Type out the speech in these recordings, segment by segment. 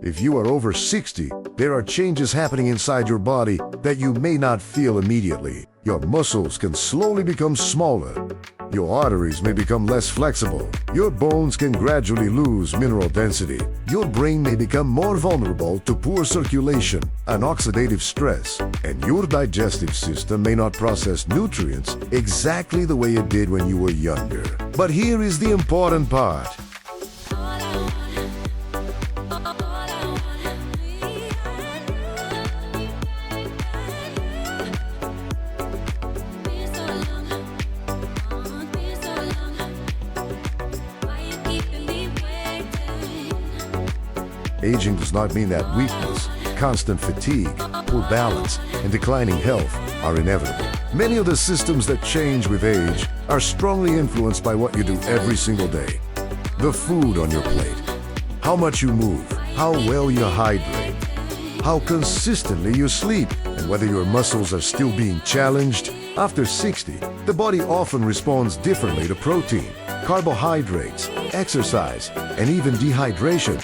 If you are over 60, there are changes happening inside your body that you may not feel immediately. Your muscles can slowly become smaller. Your arteries may become less flexible. Your bones can gradually lose mineral density. Your brain may become more vulnerable to poor circulation and oxidative stress. And your digestive system may not process nutrients exactly the way it did when you were younger. But here is the important part. Aging does not mean that weakness, constant fatigue, poor balance, and declining health are inevitable. Many of the systems that change with age are strongly influenced by what you do every single day. The food on your plate, how much you move, how well you hydrate, how consistently you sleep, and whether your muscles are still being challenged. After 60, the body often responds differently to protein, carbohydrates, exercise, and even dehydration.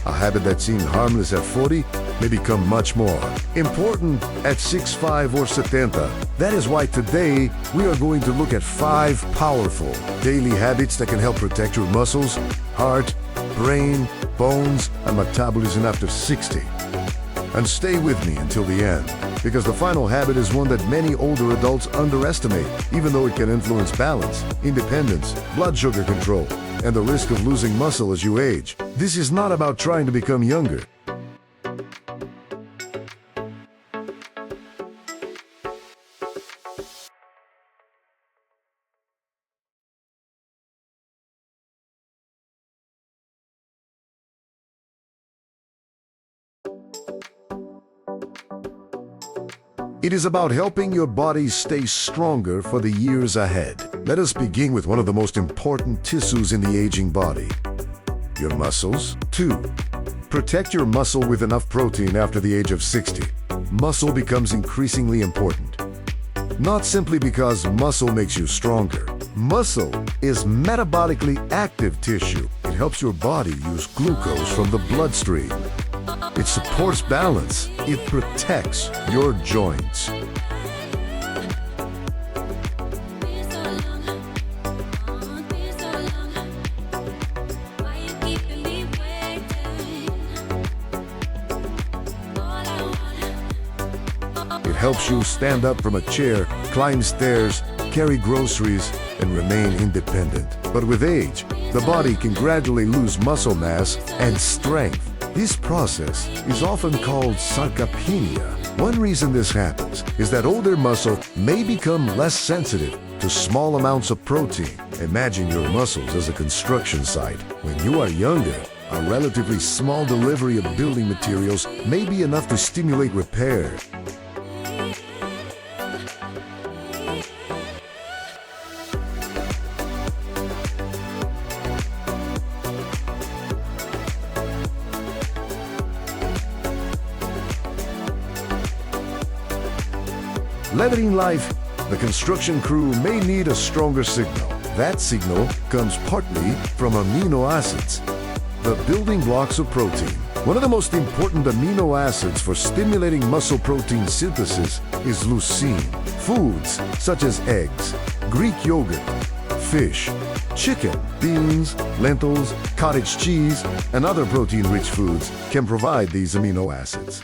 A habit that seemed harmless at 40 may become much more important at 65 or 70. That is why today we are going to look at 5 powerful daily habits that can help protect your muscles, heart, brain, bones, and metabolism after 60. And stay with me until the end, because the final habit is one that many older adults underestimate, even though it can influence balance, independence, blood sugar control, and the risk of losing muscle as you age. This is not about trying to become younger. It is about helping your body stay stronger for the years ahead. Let us begin with one of the most important tissues in the aging body, your muscles. 2. Protect your muscle with enough protein after the age of 60. Muscle becomes increasingly important. Not simply because muscle makes you stronger. Muscle is metabolically active tissue. It helps your body use glucose from the bloodstream. It supports balance. It protects your joints. It helps you stand up from a chair, climb stairs, carry groceries, and remain independent. But with age, the body can gradually lose muscle mass and strength. This process is often called sarcopenia. One reason this happens is that older muscle may become less sensitive to small amounts of protein. Imagine your muscles as a construction site. When you are younger, a relatively small delivery of building materials may be enough to stimulate repair. Later in life, the construction crew may need a stronger signal. That signal comes partly from amino acids, the building blocks of protein. One of the most important amino acids for stimulating muscle protein synthesis is leucine. Foods such as eggs, Greek yogurt, fish, chicken, beans, lentils, cottage cheese, and other protein-rich foods can provide these amino acids.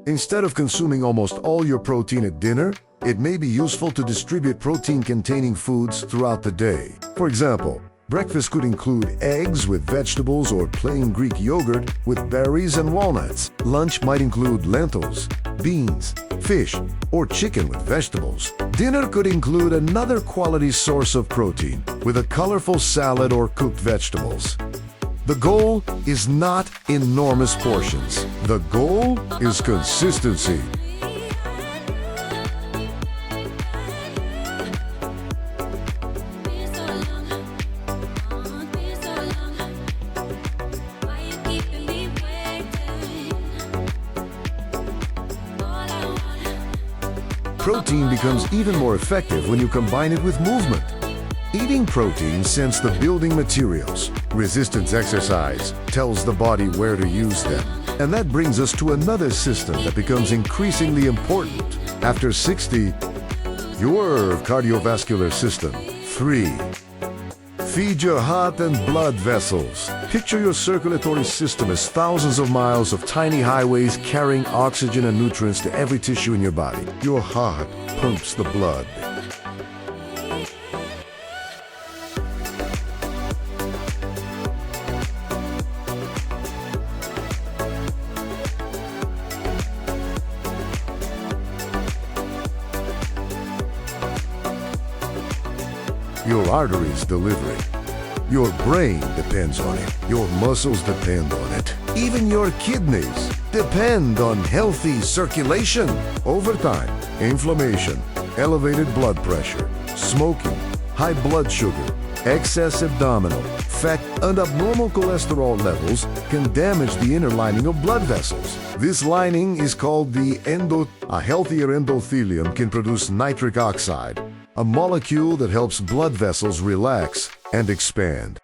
Instead of consuming almost all your protein at dinner, it may be useful to distribute protein-containing foods throughout the day. For example, breakfast could include eggs with vegetables or plain Greek yogurt with berries and walnuts. Lunch might include lentils, beans, fish, or chicken with vegetables. Dinner could include another quality source of protein with a colorful salad or cooked vegetables. The goal is not enormous portions. The goal is consistency. Protein becomes even more effective when you combine it with movement. Eating protein sends the building materials. Resistance exercise tells the body where to use them. And that brings us to another system that becomes increasingly important. After 60, your cardiovascular system. 3. Feed your heart and blood vessels. Picture your circulatory system as thousands of miles of tiny highways carrying oxygen and nutrients to every tissue in your body. Your heart pumps the blood. Your arteries deliver it. Your brain depends on it. Your muscles depend on it. Even your kidneys depend on healthy circulation. Over time, inflammation, elevated blood pressure, smoking, high blood sugar, excess abdominal fat, and abnormal cholesterol levels can damage the inner lining of blood vessels. This lining is called the A healthier endothelium can produce nitric oxide, a molecule that helps blood vessels relax and expand.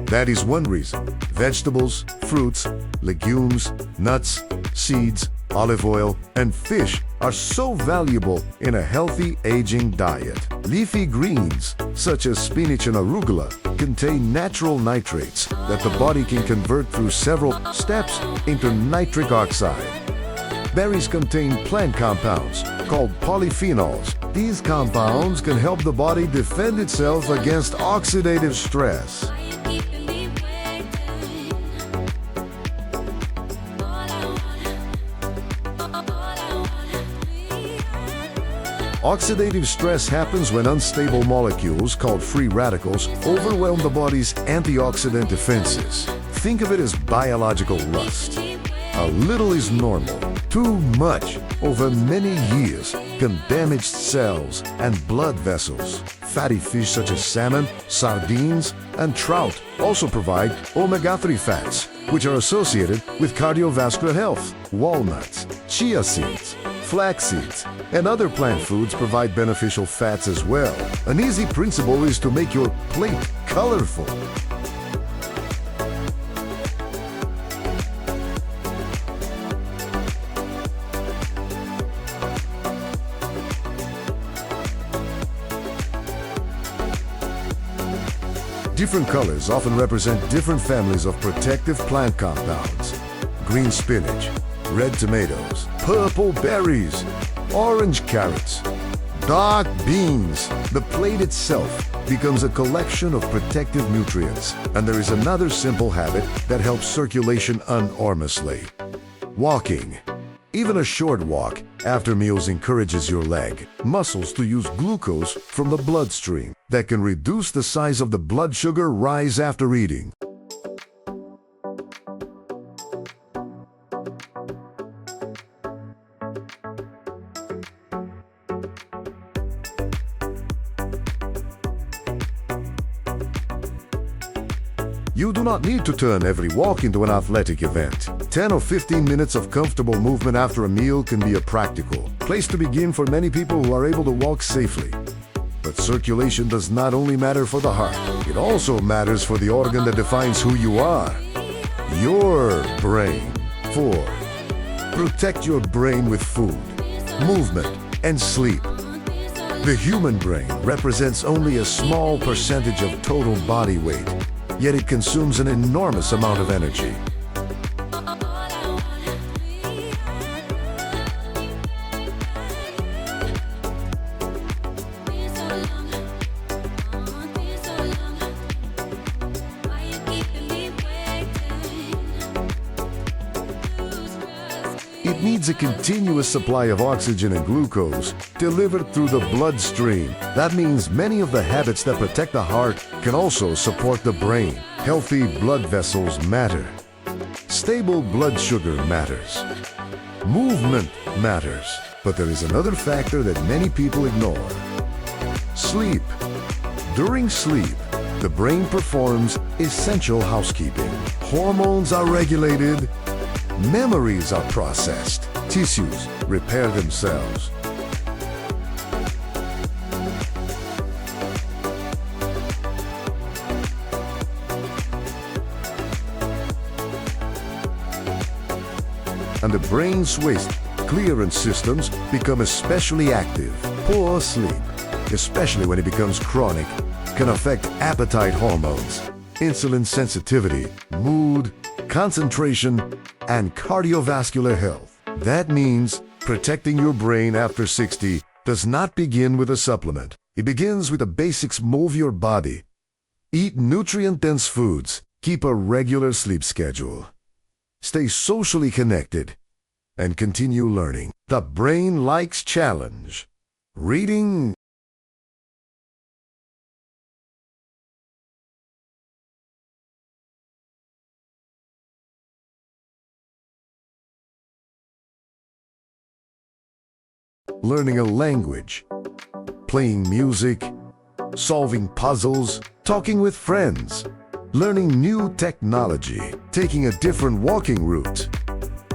That is one reason vegetables, fruits, legumes, nuts, seeds, olive oil, and fish are so valuable in a healthy aging diet. Leafy greens, such as spinach and arugula, contain natural nitrates that the body can convert through several steps into nitric oxide. Berries contain plant compounds called polyphenols. These compounds can help the body defend itself against oxidative stress. Oxidative stress happens when unstable molecules, called free radicals, overwhelm the body's antioxidant defenses. Think of it as biological rust. A little is normal. Too much, over many years, can damage cells and blood vessels. Fatty fish such as salmon, sardines, and trout also provide omega-3 fats, which are associated with cardiovascular health. Walnuts, chia seeds, flax seeds, and other plant foods provide beneficial fats as well. An easy principle is to make your plate colorful. Different colors often represent different families of protective plant compounds. Green spinach, red tomatoes, purple berries, orange carrots, dark beans. The plate itself becomes a collection of protective nutrients. And there is another simple habit that helps circulation enormously: walking. Even a short walk after meals encourages your leg muscles to use glucose from the bloodstream that can reduce the size of the blood sugar rise after eating. You do not need to turn every walk into an athletic event. 10 or 15 minutes of comfortable movement after a meal can be a practical place to begin for many people who are able to walk safely. But circulation does not only matter for the heart, it also matters for the organ that defines who you are: your brain. 4. Protect your brain with food, movement, and sleep. The human brain represents only a small percentage of total body weight, yet it consumes an enormous amount of energy. needs a continuous supply of oxygen and glucose delivered through the bloodstream. That means many of the habits that protect the heart can also support the brain. Healthy blood vessels matter. Stable blood sugar matters. Movement matters. But there is another factor that many people ignore. Sleep. During sleep, the brain performs essential housekeeping. Hormones are regulated, memories are processed, tissues repair themselves. And the brain's waste clearance systems become especially active. Poor sleep, especially when it becomes chronic, can affect appetite hormones, insulin sensitivity, mood, concentration, and cardiovascular health. That means protecting your brain after 60 does not begin with a supplement. It begins with the basics. Move your body. Eat nutrient-dense foods. Keep a regular sleep schedule. Stay socially connected and continue learning. The brain likes challenge. Reading, learning a language, playing music, solving puzzles, talking with friends, learning new technology, taking a different walking route.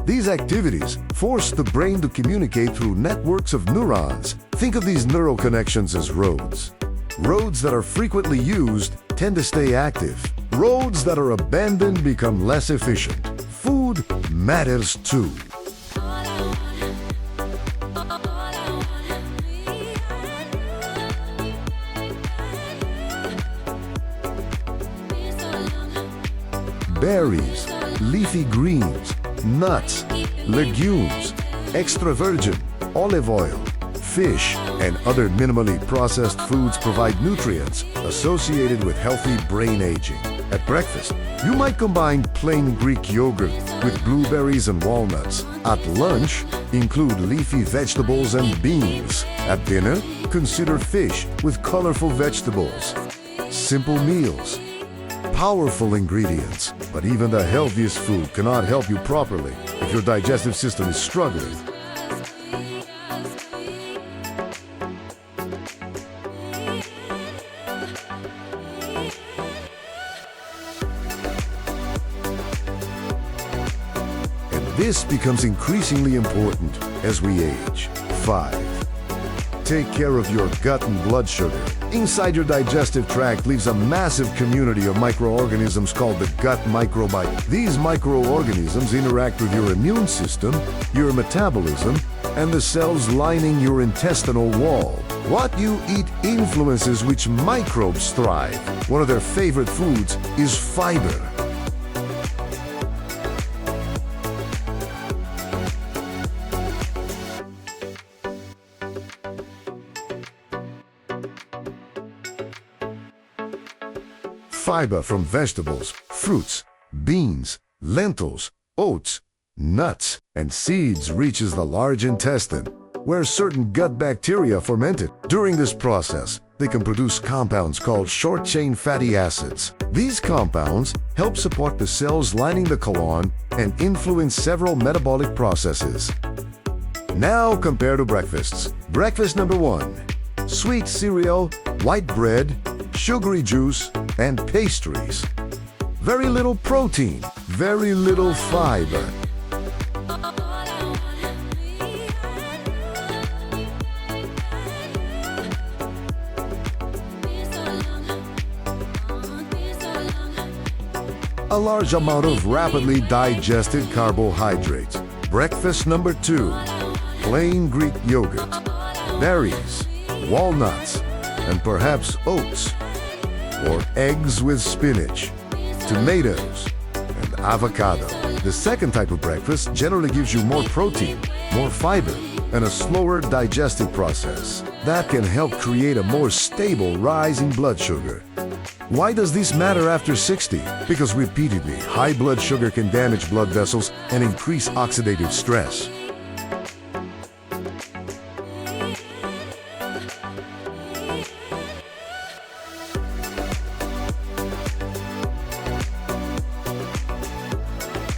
These activities force the brain to communicate through networks of neurons. Think of these neural connections as roads. Roads that are frequently used tend to stay active. Roads that are abandoned become less efficient. Food matters too. Berries, leafy greens, nuts, legumes, extra virgin, olive oil, fish, and other minimally processed foods provide nutrients associated with healthy brain aging. At breakfast, you might combine plain Greek yogurt with blueberries and walnuts. At lunch, include leafy vegetables and beans. At dinner, consider fish with colorful vegetables. Simple meals. Powerful ingredients, but even the healthiest food cannot help you properly if your digestive system is struggling. And this becomes increasingly important as we age. 5. Take care of your gut and blood sugar. Inside your digestive tract lives a massive community of microorganisms called the gut microbiota. These microorganisms interact with your immune system, your metabolism, and the cells lining your intestinal wall. What you eat influences which microbes thrive. One of their favorite foods is fiber. Fiber from vegetables, fruits, beans, lentils, oats, nuts, and seeds reaches the large intestine, where certain gut bacteria ferment it. During this process, they can produce compounds called short-chain fatty acids. These compounds help support the cells lining the colon and influence several metabolic processes. Now compare to breakfasts. Breakfast number 1. Sweet cereal, white bread, sugary juice, and pastries. Very little protein, very little fiber. A large amount of rapidly digested carbohydrates. Breakfast number 2. Plain Greek yogurt, berries, walnuts, and perhaps oats. Or eggs with spinach, tomatoes, and avocado. The second type of breakfast generally gives you more protein, more fiber, and a slower digestive process. That can help create a more stable rise in blood sugar. Why does this matter after 60? Because repeatedly, high blood sugar can damage blood vessels and increase oxidative stress.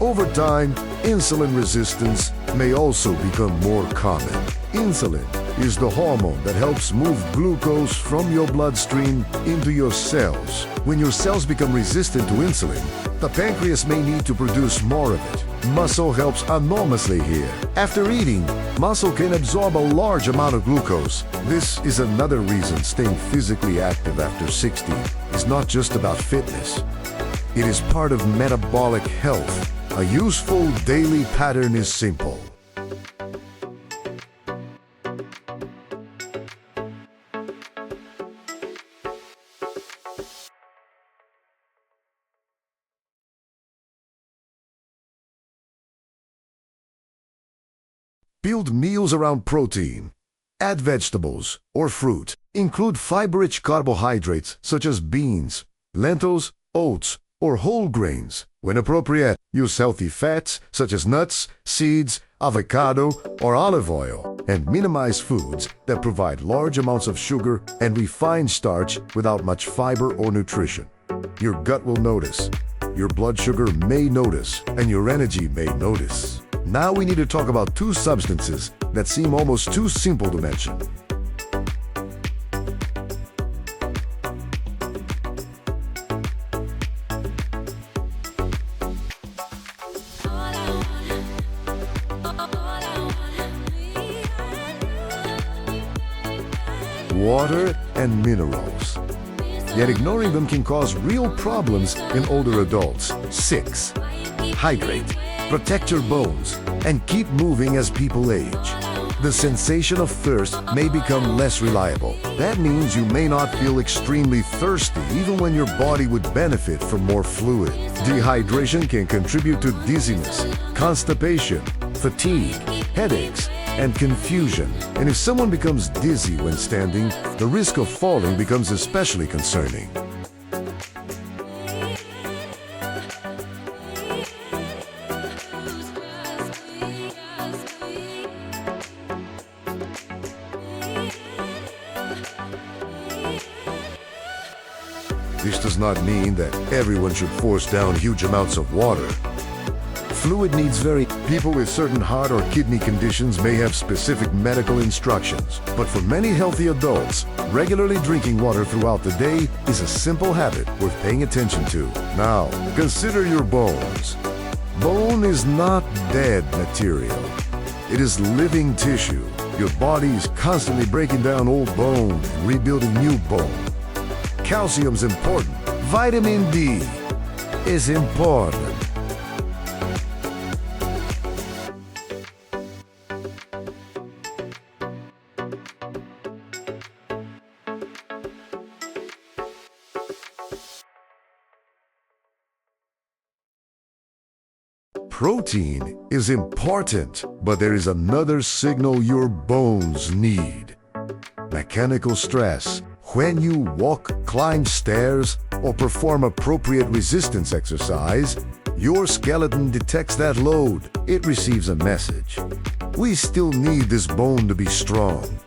Over time, insulin resistance may also become more common. Insulin is the hormone that helps move glucose from your bloodstream into your cells. When your cells become resistant to insulin, the pancreas may need to produce more of it. Muscle helps enormously here. After eating, muscle can absorb a large amount of glucose. This is another reason staying physically active after 60 is not just about fitness. It is part of metabolic health. A useful daily pattern is simple. Build meals around protein. Add vegetables or fruit. Include fiber-rich carbohydrates such as beans, lentils, oats, or whole grains. When appropriate, use healthy fats such as nuts, seeds, avocado, or olive oil, and minimize foods that provide large amounts of sugar and refined starch without much fiber or nutrition. Your gut will notice, your blood sugar may notice, and your energy may notice. Now we need to talk about two substances that seem almost too simple to mention. Water and minerals. Yet ignoring them can cause real problems in older adults. 6. Hydrate. Protect your bones and keep moving as people age. The sensation of thirst may become less reliable. That means you may not feel extremely thirsty even when your body would benefit from more fluid. Dehydration can contribute to dizziness, constipation, fatigue, headaches, and confusion. And if someone becomes dizzy when standing, the risk of falling becomes especially concerning. This does not mean that everyone should force down huge amounts of water. Fluid needs vary. People with certain heart or kidney conditions may have specific medical instructions. But for many healthy adults, regularly drinking water throughout the day is a simple habit worth paying attention to. Now, consider your bones. Bone is not dead material. It is living tissue. Your body is constantly breaking down old bone and rebuilding new bone. Calcium's important. Vitamin D is important. Protein is important, but there is another signal your bones need. Mechanical stress. When you walk, climb stairs, or perform appropriate resistance exercise, your skeleton detects that load. It receives a message. We still need this bone to be strong.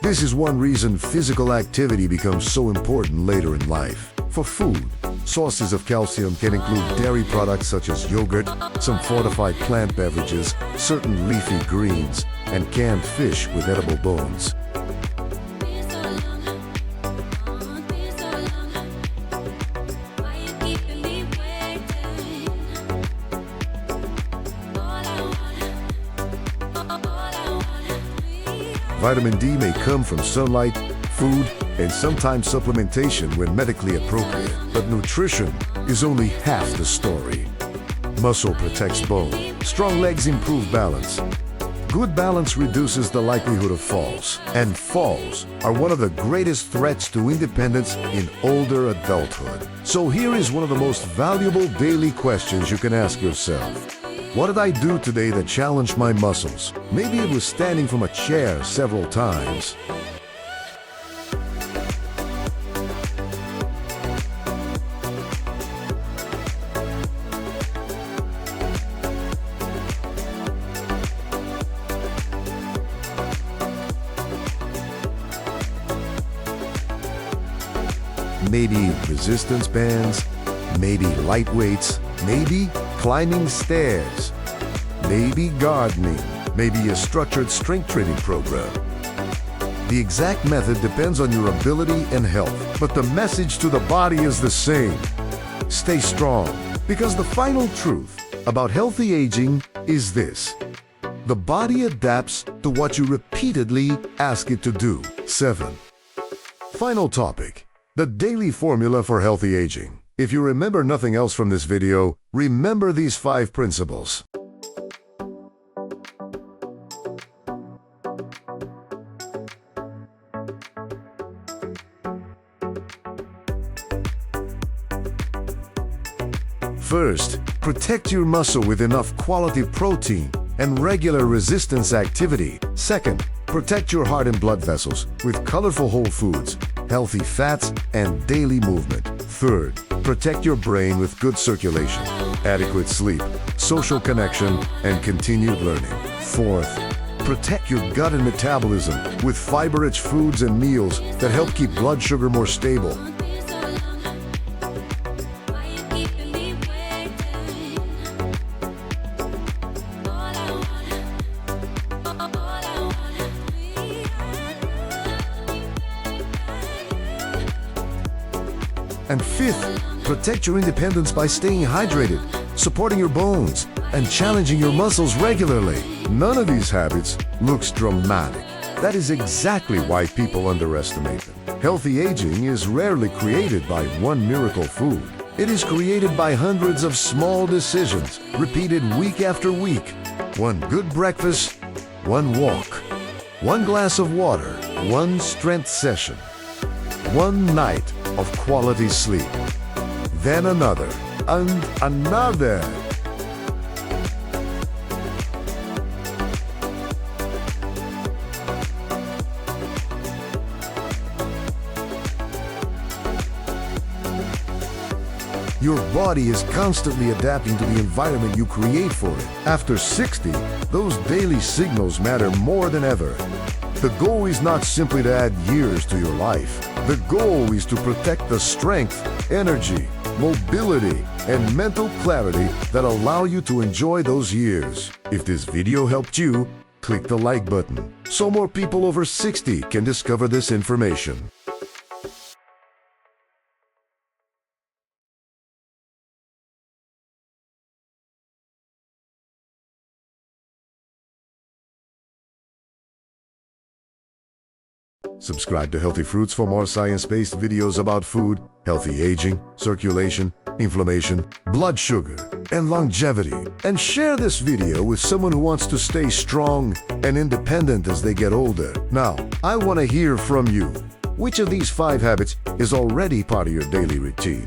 This is one reason physical activity becomes so important later in life. For food, sources of calcium can include dairy products such as yogurt, some fortified plant beverages, certain leafy greens, and canned fish with edible bones. Vitamin D may come from sunlight, food, and sometimes supplementation when medically appropriate. But nutrition is only half the story. Muscle protects bone. Strong legs improve balance. Good balance reduces the likelihood of falls. And falls are one of the greatest threats to independence in older adulthood. So here is one of the most valuable daily questions you can ask yourself. What did I do today that challenged my muscles? Maybe it was standing from a chair several times. Maybe resistance bands, maybe light weights, maybe climbing stairs, maybe gardening, maybe a structured strength training program. The exact method depends on your ability and health, but the message to the body is the same. Stay strong, because the final truth about healthy aging is this: the body adapts to what you repeatedly ask it to do. 7. Final topic: the daily formula for healthy aging. If you remember nothing else from this video, remember these 5 principles. First, protect your muscle with enough quality protein and regular resistance activity. Second, protect your heart and blood vessels with colorful whole foods, healthy fats, and daily movement. Third, protect your brain with good circulation, adequate sleep, social connection, and continued learning. Fourth, protect your gut and metabolism with fiber-rich foods and meals that help keep blood sugar more stable. And fifth, protect your independence by staying hydrated, supporting your bones, and challenging your muscles regularly. None of these habits looks dramatic. That is exactly why people underestimate them. Healthy aging is rarely created by one miracle food. It is created by hundreds of small decisions, repeated week after week. One good breakfast, one walk, one glass of water, one strength session, one night of quality sleep, then another, and another. Your body is constantly adapting to the environment you create for it. After 60, those daily signals matter more than ever. The goal is not simply to add years to your life. The goal is to protect the strength, energy, mobility, and mental clarity that allow you to enjoy those years. If this video helped you, click the like button so more people over 60 can discover this information. Subscribe to Healthy Fruits for more science-based videos about food, healthy aging, circulation, inflammation, blood sugar, and longevity. And share this video with someone who wants to stay strong and independent as they get older. Now, I want to hear from you. Which of these 5 habits is already part of your daily routine?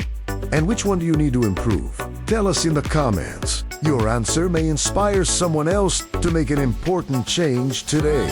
And which one do you need to improve? Tell us in the comments. Your answer may inspire someone else to make an important change today.